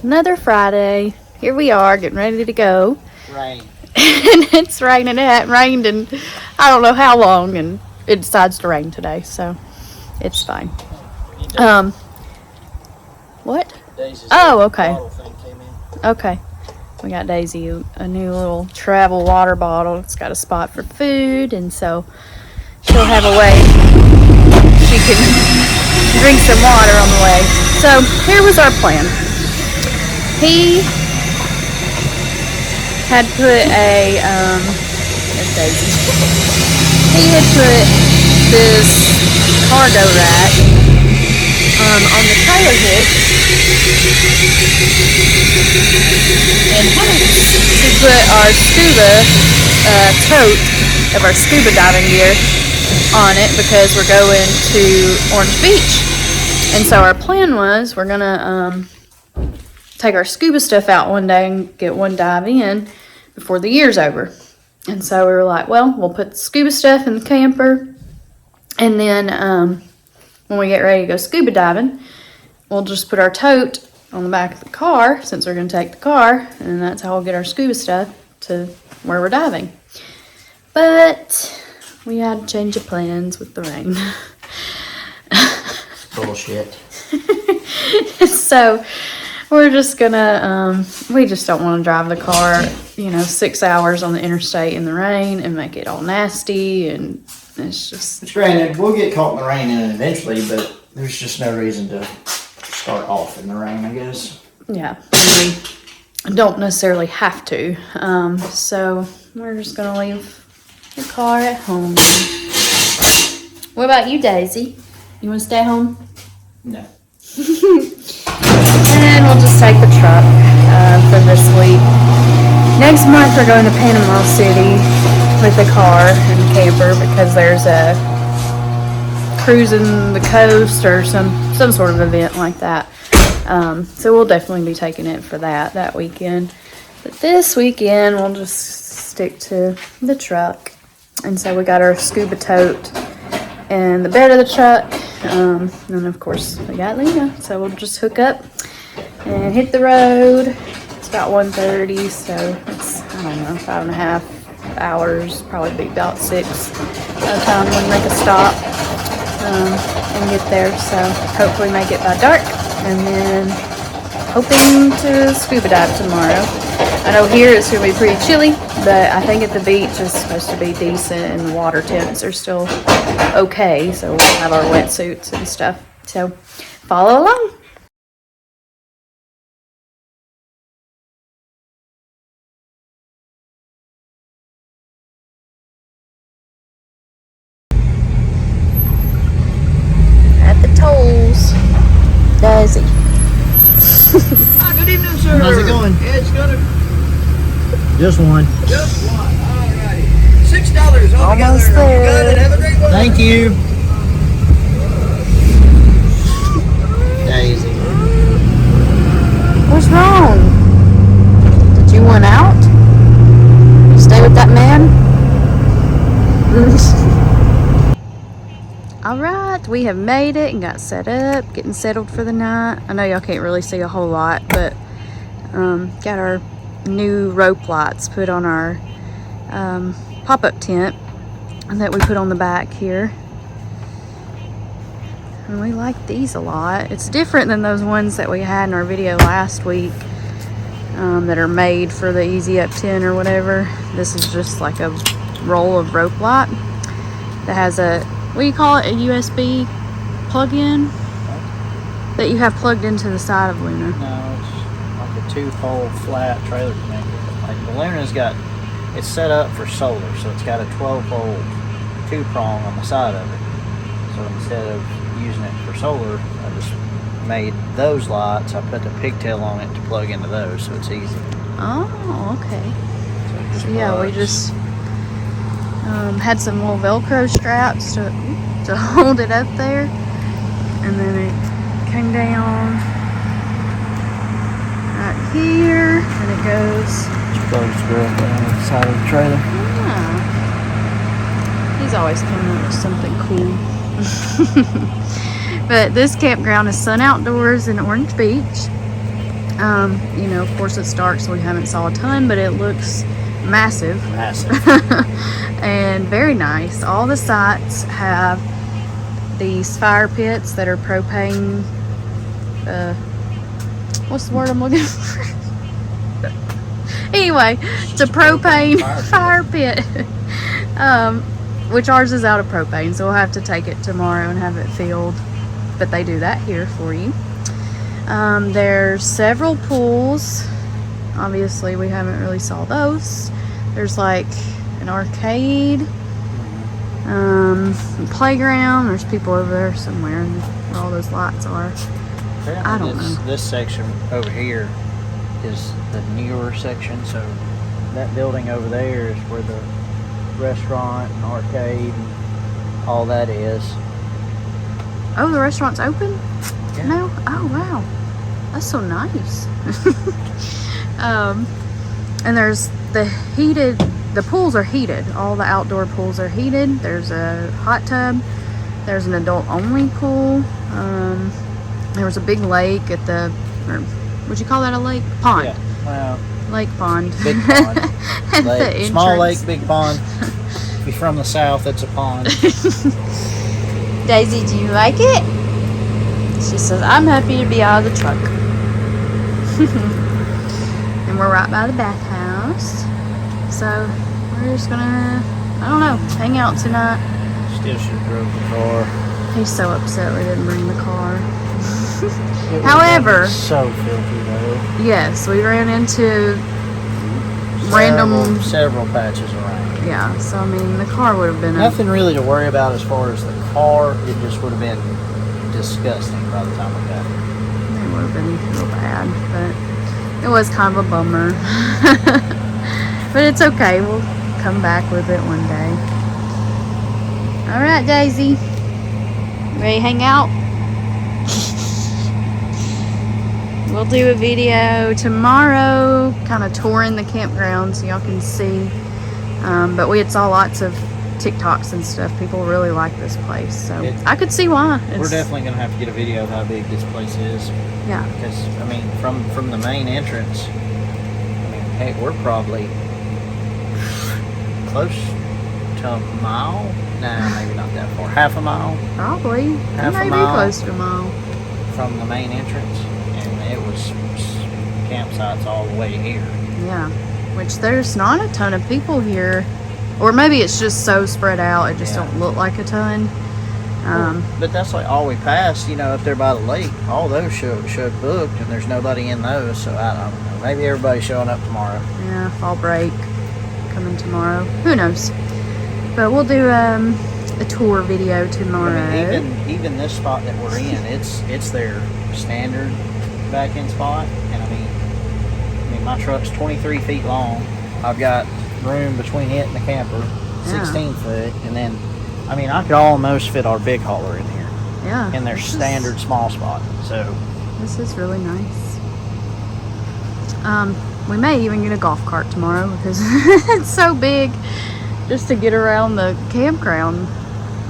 Another Friday. Here we are getting ready to go. Rain. And it's raining. It hadn't rained in I don't know how long, and it decides to rain today, so it's fine. What? Oh, okay. Okay. We got Daisy a new little travel water bottle. It's got a spot for food, and so she'll have a way she can drink some water on the way. So here was our plan. He had put a there's Daisy. He had put this cargo rack on the trailer hitch in hopes to put our scuba tote of our scuba diving gear on it because we're going to Orange Beach. And so our plan was we're gonna take our scuba stuff out one day and get one dive in before the year's over. And so we were like, well, we'll put the scuba stuff in the camper, and then when we get ready to go scuba diving, we'll just put our tote on the back of the car, since we're going to take the car, and that's how we'll get our scuba stuff to where we're diving. But we had a change of plans with the rain. Bullshit. So we're just gonna, we just don't want to drive the car, 6 hours on the interstate in the rain and make it all nasty, and it's just... Granted, we'll get caught in the rain eventually, but there's just no reason to start off in the rain, I guess. Yeah, we don't necessarily have to. So we're just gonna leave the car at home. What about you, Daisy? You want to stay home? No. And we'll just take the truck for this week. Next month we're going to Panama City with the car and camper because there's a cruising the coast or some sort of event like that. So we'll definitely be taking it for that weekend. But this weekend we'll just stick to the truck. And so we got our scuba tote in the bed of the truck. And of course we got Lena. So we'll just hook up and hit the road. It's about 1:30, so it's, 5.5 hours, probably be about 6 by the time we make a stop and get there. So hopefully make it by dark, and then hoping to scuba dive tomorrow. I know here it's going to be pretty chilly, but I think at the beach it's supposed to be decent, and the water temps are still okay, so we'll have our wetsuits and stuff. So follow along. Tolls. Daisy. Good evening, sir. How's it going? It's gonna Just one. just one. Alrighty. $6 altogether. Almost there. You got it. Have a great one. Thank you. Daisy. What's wrong? Did you want out? You stay with that man? Alright, we have made it and got set up, getting settled for the night. I know y'all can't really see a whole lot, but got our new rope lights put on our pop-up tent that we put on the back here. And we like these a lot. It's different than those ones that we had in our video last week that are made for the Easy Up 10 or whatever. This is just like a roll of rope light that has a, what do you call it, a USB plug-in that you have plugged into the side of Luna? No, it's like a 2-pole flat trailer connector. Like the Luna's got, it's set up for solar, so it's got a 12-pole 2-prong on the side of it. So instead of using it for solar, I just made those lights. I put the pigtail on it to plug into those, so it's easy. Oh, okay. So Yeah, we just had some little Velcro straps to hold it up there, and then it came down right here, and it goes. Just plug the screw up on the side of the trailer. Yeah. He's always coming up with something cool. But this campground is Sun Outdoors in Orange Beach. You know, of course it's dark, so we haven't saw a ton, but it looks massive. Massive. And very nice. All the sites have these fire pits that are propane, what's the word I'm looking for? Anyway, it's a propane fire pit. Which ours is out of propane, so we'll have to take it tomorrow and have it filled. But they do that here for you. There's several pools. Obviously, we haven't really saw those. There's like an arcade, a playground. There's people over there somewhere, and where all those lights are. Apparently I don't know. This section over here is the newer section, so that building over there is where the restaurant and arcade and all that is. Oh, the restaurant's open? Yeah. No? Oh, wow. That's so nice. And there's the pools are heated. All the outdoor pools are heated. There's a hot tub. There's an adult-only pool. There was a big lake at the, or would you call that a lake? Pond. Yeah, well, Lake pond. big pond. At Lake, the small lake, entrance. big pond. If you're from the south, it's a pond. Daisy, do you like it? She says, I'm happy to be out of the truck. And we're right by the bathhouse. So we're just gonna, I don't know, hang out tonight. Still should have drove the car. He's so upset we didn't bring the car. It However, was so filthy though. yes, we ran into random, several patches of rain. yeah, so I mean, the car would have been Nothing really to worry about as far as the car. It just would have been disgusting by the time we got here. it would have been real bad, but it was kind of a bummer. But it's okay, we'll come back with it one day. All right, Daisy, ready to hang out? We'll do a video tomorrow, kind of touring the campground so y'all can see. But we had saw lots of TikToks and stuff. People really like this place, so I could see why. We're definitely going to have to get a video of how big this place is. Yeah. Because, I mean, from the main entrance, I mean, heck, we're probably close to a mile. Nah, maybe not that far. Half a mile Probably. Half a Maybe mile. close to a mile. from the main entrance. And it was campsites all the way here. Yeah. Which there's not a ton of people here. Or maybe it's just so spread out, it just Yeah. don't look like a ton. But that's like all we passed, up there by the lake. All those showed booked, and there's nobody in those. So I don't know. Maybe everybody's showing up tomorrow. Yeah, fall break coming tomorrow. Who knows? But we'll do a tour video tomorrow. I mean, even this spot that we're in, it's their standard back-in spot, and I mean my truck's 23 feet long. I've got room between it and the camper, 16 foot, and then I mean I could almost fit our big hauler in here. Yeah. In their standard small spot. So This is really nice. We may even get a golf cart tomorrow because it's so big. Just to get around the campground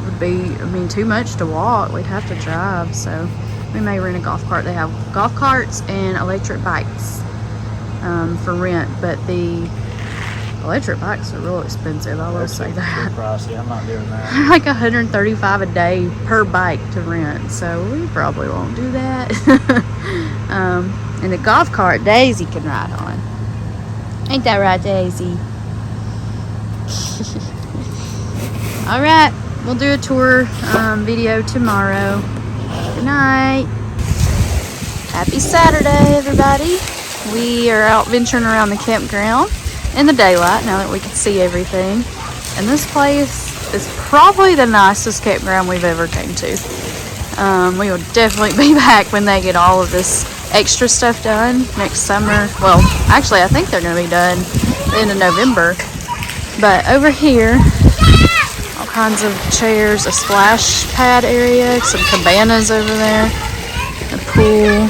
would be, too much to walk. We'd have to drive, so we may rent a golf cart. They have golf carts and electric bikes for rent, but the electric bikes are real expensive. I will say that. Too pricey. I'm not doing that. They're like $135 a day per bike to rent, so we probably won't do that. And the golf cart Daisy can ride on. Ain't that right, Daisy? All right, we'll do a tour video tomorrow. Good night. Happy Saturday, everybody. We are out venturing around the campground in the daylight now that we can see everything. And this place is probably the nicest campground we've ever came to. We will definitely be back when they get all of this extra stuff done next summer. Well, actually, I think they're going to be done at the end of November. But over here, all kinds of chairs, a splash pad area, some cabanas over there, a pool.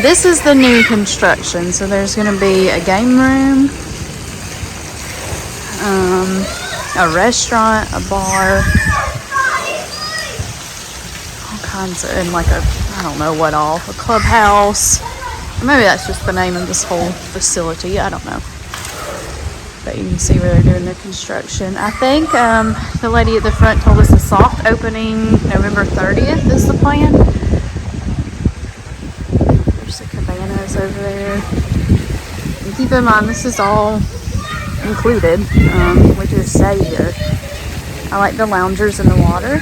This is the new construction, so there's going to be a game room, a restaurant, a bar, all kinds of, and like a, I don't know what all, a clubhouse. Or maybe that's just the name of this whole facility. I don't know. But you can see where they're doing the construction. I think the lady at the front told us a soft opening November 30th is the plan. There's the cabanas over there. And keep in mind, this is all included with your stay here. I like the loungers in the water.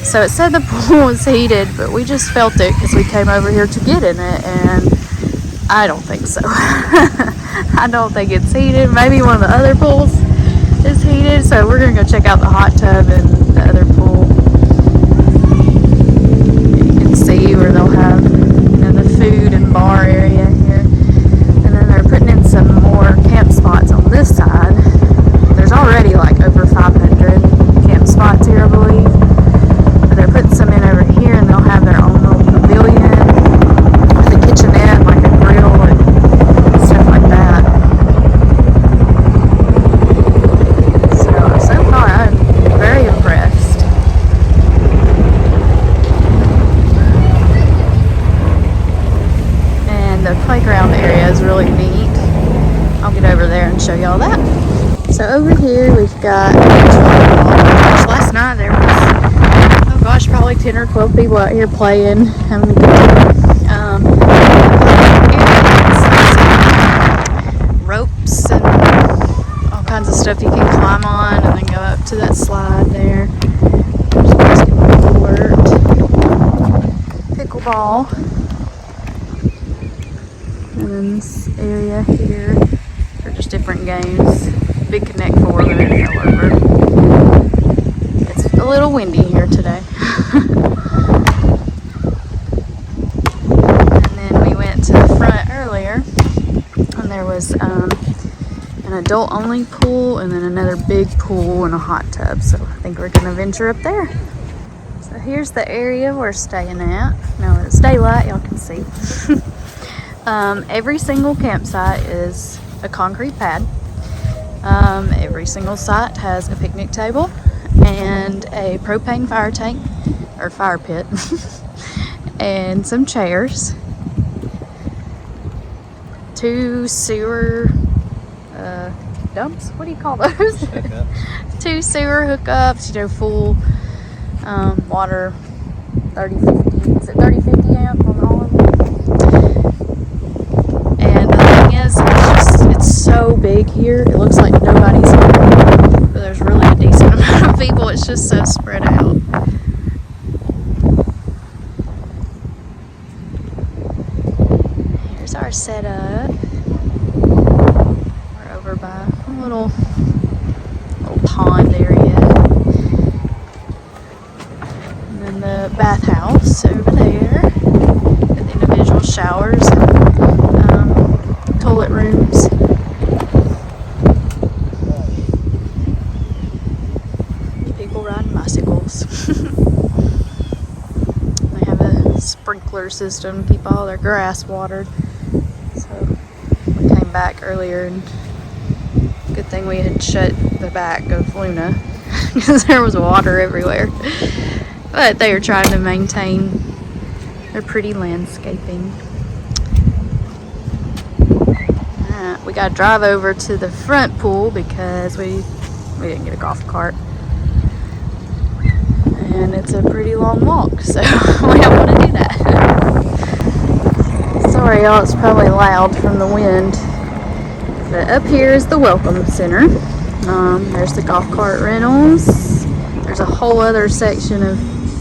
So it said the pool was heated, but we just felt it because we came over here to get in it, and I don't think so. I don't think it's heated. Maybe one of the other pools is heated, so we're gonna go check out the hot tub and the other pool. You can see where they'll have, you know, the food and bar area here, and then they're putting in some more camp spots on this side. There's already like over 500 camp spots here, I believe. But they're putting some in over here, and they'll have their own little pavilion with a kitchenette, like a grill and stuff like that. So far I'm very impressed. And the playground area is really neat. I'll get over there and show y'all that. So over here we've got last night there was, oh gosh, probably 10 or 12 people out here playing, having a good time. Ropes and all kinds of stuff you can climb on, and then go up to that slide there. There's a basketball court, pickleball, and then this area here are just different games. Big Connect 4 that it fell over. It's a little windy here today. And then we went to the front earlier, and there was an adult only pool and then another big pool and a hot tub. So I think we're gonna venture up there. So here's the area we're staying at. Now it's daylight, y'all can see. Every single campsite is a concrete pad. Every single site has a picnic table and a propane fire tank or fire pit and some chairs, 2 sewer dumps, what do you call those? 2 sewer hookups, you know, full water, 30-50, is it 30-50 amp on all of them? And the thing is, it's so big here, it looks like nobody's here, but there's really a decent amount of people. It's just so spread out. Here's our setup. We're over by a little pond area, and then the bathhouse over there with individual showers and toilet rooms. People riding bicycles. They have a sprinkler system to keep all their grass watered. So we came back earlier, and good thing we had shut the back of Luna because there was water everywhere. But they are trying to maintain their pretty landscaping. We got to drive over to the front pool because we didn't get a golf cart. And it's a pretty long walk, so we don't want to do that. Sorry y'all, it's probably loud from the wind. But up here is the Welcome Center. There's the golf cart rentals. There's a whole other section of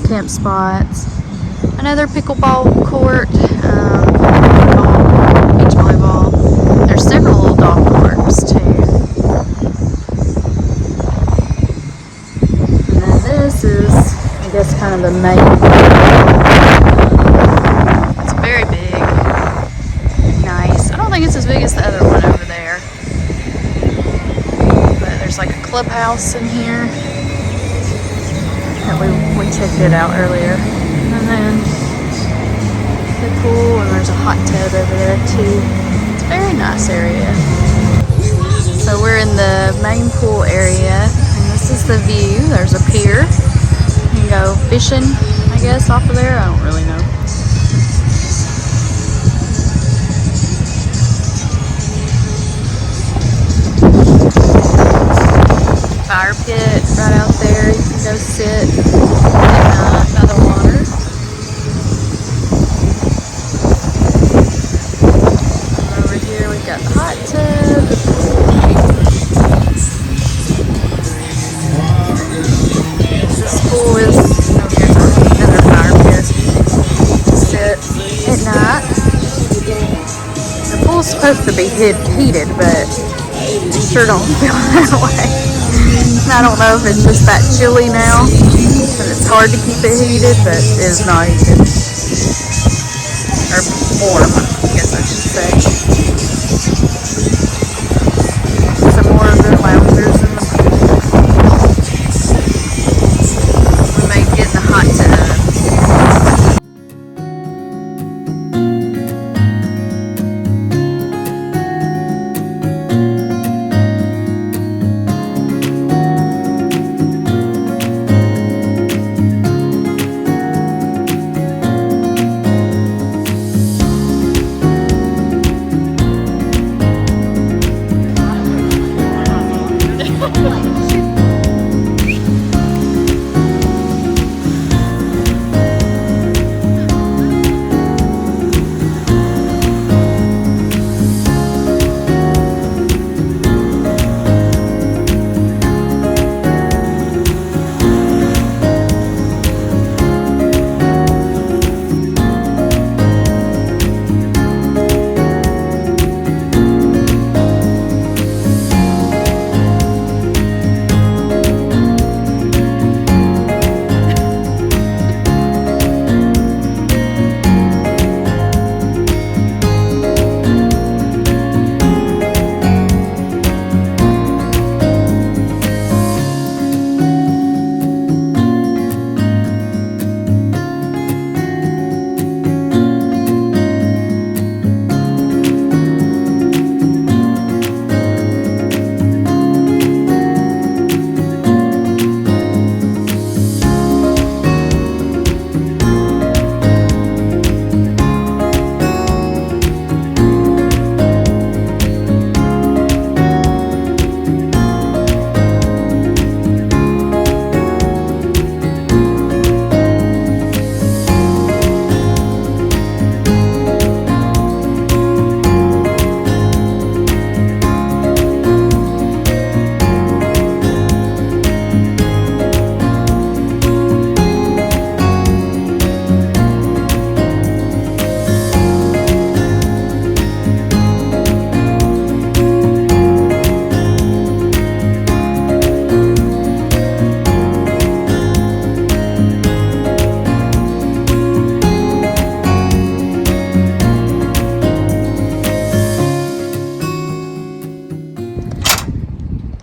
camp spots. Another pickleball court, beach volleyball. There's several little dog parks too. And then this is, I guess, kind of the main. It's very big. Nice. I don't think it's as big as the other one over there. But there's like a clubhouse in here. And we checked it out earlier. And then the pool, and there's a hot tub over there too. It's a very nice area. So we're in the main pool area, and this is the view. There's a pier. You can go fishing, I guess, off of there. I don't really know. Fire pit right out there. You can go sit by the water. Over here we've got the hot tub, the pool. This pool is over here, another fire pit. Sit at night. The pool's supposed to be heated, but it sure don't feel that way. I don't know if it's just that chilly now and it's hard to keep it heated, but it is not heated. Or warm, I guess I should say. Some more of the loungers in the pool. We may get in the hot tub.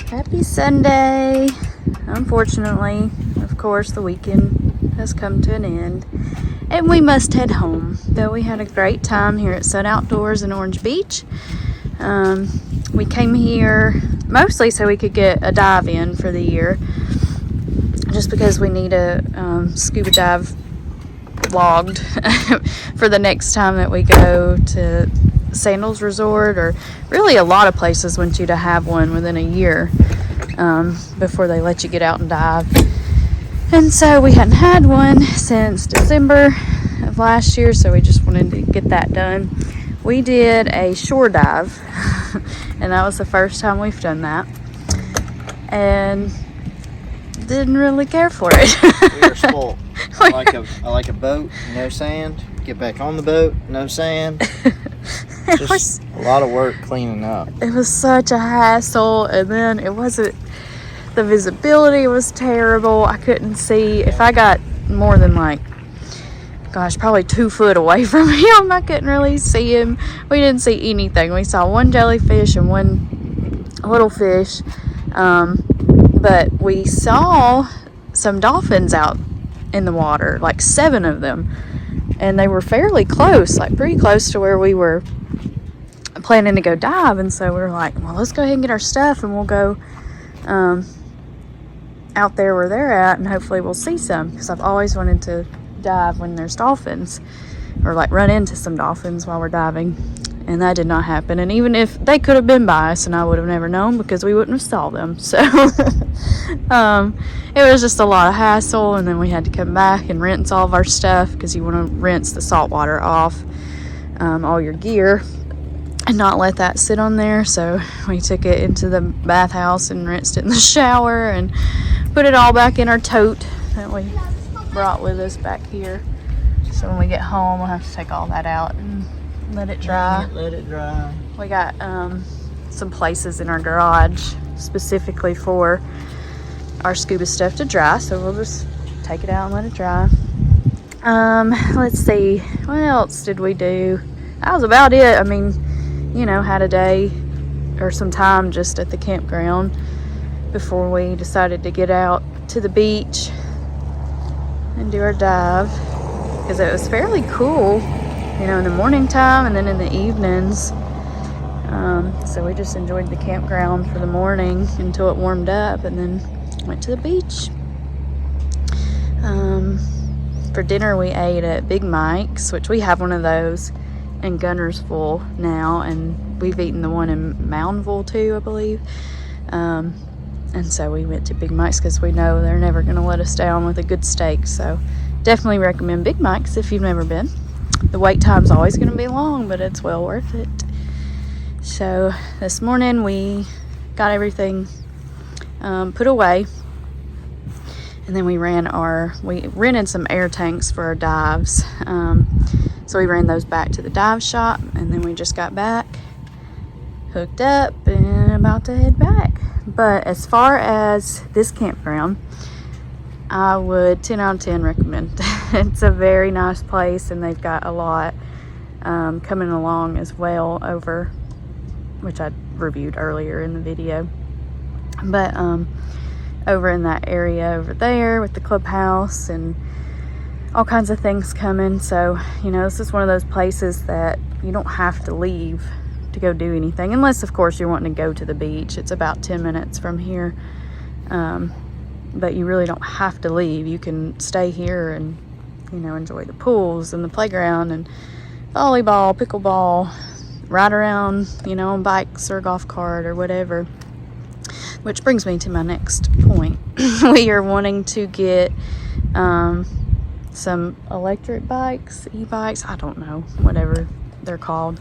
Happy Sunday. Unfortunately, of course, the weekend has come to an end and we must head home. Though we had a great time here at Sun Outdoors in Orange Beach. We came here mostly so we could get a dive in for the year, just because we need a scuba dive logged for the next time that we go to Sandals Resort, or really a lot of places want you to have one within a year before they let you get out and dive. And so we hadn't had one since December of last year, so we just wanted to get that done. We did a shore dive and that was the first time we've done that, and didn't really care for it. We were spoiled. I like a boat, no sand. Get back on the boat, no sand. Just a lot of work cleaning up. It was such a hassle, and then the visibility was terrible. I couldn't see. If I got more than probably 2 foot away from him, I couldn't really see him. We didn't see anything. We saw one jellyfish and one little fish, but we saw some dolphins out in the water, 7 of them, and they were fairly close, pretty close to where we were planning to go dive. And so we were like, well, let's go ahead and get our stuff and we'll go out there where they're at, and hopefully we'll see some, because I've always wanted to dive when there's dolphins, or like run into some dolphins while we're diving. And that did not happen. And even if they could have been by us, and I would have never known because we wouldn't have saw them. So it was just a lot of hassle. And then we had to come back and rinse all of our stuff, because you want to rinse the salt water off all your gear and not let that sit on there. So we took it into the bathhouse and rinsed it in the shower and put it all back in our tote that we brought with us back here. So when we get home, we'll have to take all that out and let it dry. Let it dry. We got some places in our garage specifically for our scuba stuff to dry, so we'll just take it out and let it dry. Let's see, what else did we do? That was about it. I mean, you know, had a day or some time just at the campground before we decided to get out to the beach and do our dive, because it was fairly cool, you know, in the morning time and then in the evenings. So we just enjoyed the campground for the morning until it warmed up, and then went to the beach. For dinner we ate at Big Mike's, which we have one of those in Gunnersville now, and we've eaten the one in Moundville too, I believe. And so we went to Big Mike's because we know they're never going to let us down with a good steak. So definitely recommend Big Mike's if you've never been. The wait time's always going to be long, but it's well worth it. So this morning we got everything put away, and then we rented some air tanks for our dives. So we ran those back to the dive shop, and then we just got back, hooked up, and about to head back. But as far as this campground, I would 10 out of 10 recommend. It's a very nice place, and they've got a lot coming along as well over, which I reviewed earlier in the video. But over in that area over there with the clubhouse and all kinds of things coming. So, you know, this is one of those places that you don't have to leave to go do anything, unless of course you're wanting to go to the beach. It's about 10 minutes from here, but you really don't have to leave. You can stay here and, you know, enjoy the pools and the playground and volleyball, pickleball, ride around, you know, on bikes or golf cart or whatever. Which brings me to my next point. We are wanting to get some electric bikes, e-bikes, I don't know, whatever they're called.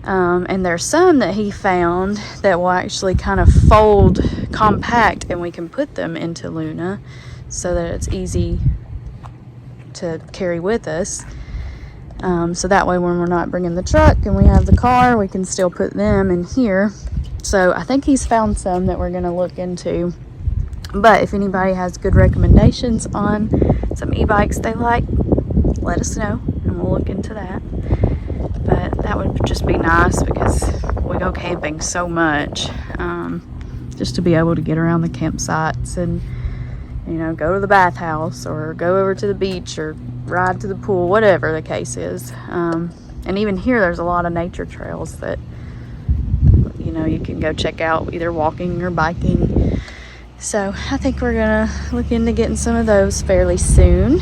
And there's some that he found that will actually kind of fold compact, and we can put them into Luna so that it's easy to carry with us. So that way when we're not bringing the truck and we have the car, we can still put them in here. So I think he's found some that we're going to look into. But if anybody has good recommendations on some e-bikes they like, let us know and we'll look into that. But that would just be nice because we go camping so much, just to be able to get around the campsites and, you know, go to the bathhouse or go over to the beach or ride to the pool, whatever the case is. And even here there's a lot of nature trails that, you know, you can go check out either walking or biking. So I think we're gonna look into getting some of those fairly soon.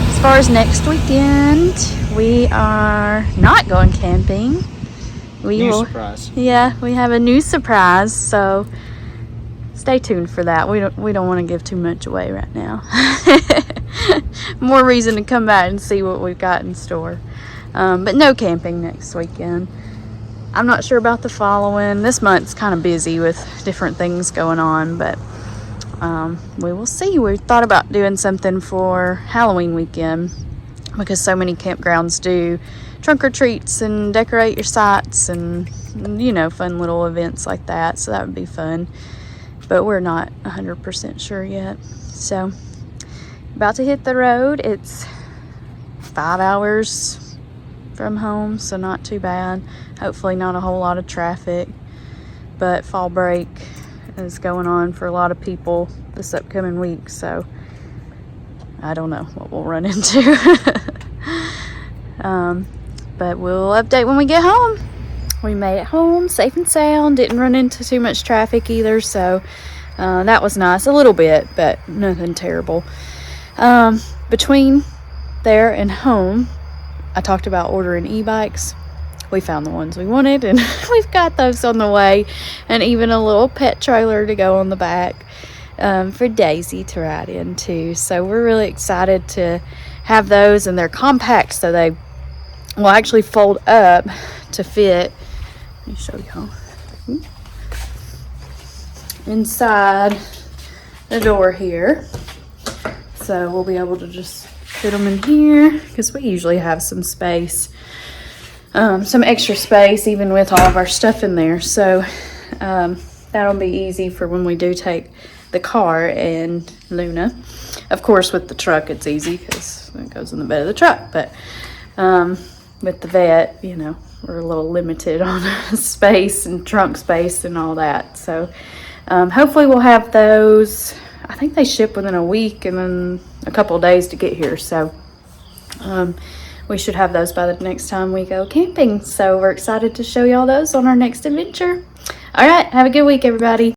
As far as next weekend, we are not going camping. Surprise. Yeah, we have a new surprise, so stay tuned for that. We don't want to give too much away right now. More reason to come back and see what we've got in store. But no camping next weekend. I'm not sure about the following. This month's kind of busy with different things going on, but we will see. We thought about doing something for Halloween weekend because so many campgrounds do trunk or treats and decorate your sites and, you know, fun little events like that. So that would be fun, but we're not 100% sure yet. So about to hit the road. It's 5 hours from home, so not too bad. Hopefully not a whole lot of traffic, but fall break is going on for a lot of people this upcoming week, so I don't know what we'll run into. But we'll update when we get home. We made it home safe and sound, didn't run into too much traffic either, so That was nice, a little bit, but nothing terrible. Between there and home, I talked about ordering e-bikes. We found the ones we wanted, and we've got those on the way, and even a little pet trailer to go on the back for Daisy to ride in too. So we're really excited to have those, and they're compact, so they will actually fold up to fit. Let me show y'all. Inside the door here. So we'll be able to just fit them in here, because we usually have some space, some extra space even with all of our stuff in there. So that'll be easy for when we do take the car and Luna. Of course with the truck it's easy because it goes in the bed of the truck, but with the vet, you know, we're a little limited on space and trunk space and all that. So hopefully we'll have those. I think they ship within a week and then a couple of days to get here. So we should have those by the next time we go camping. So we're excited to show y'all those on our next adventure. All right, have a good week, everybody.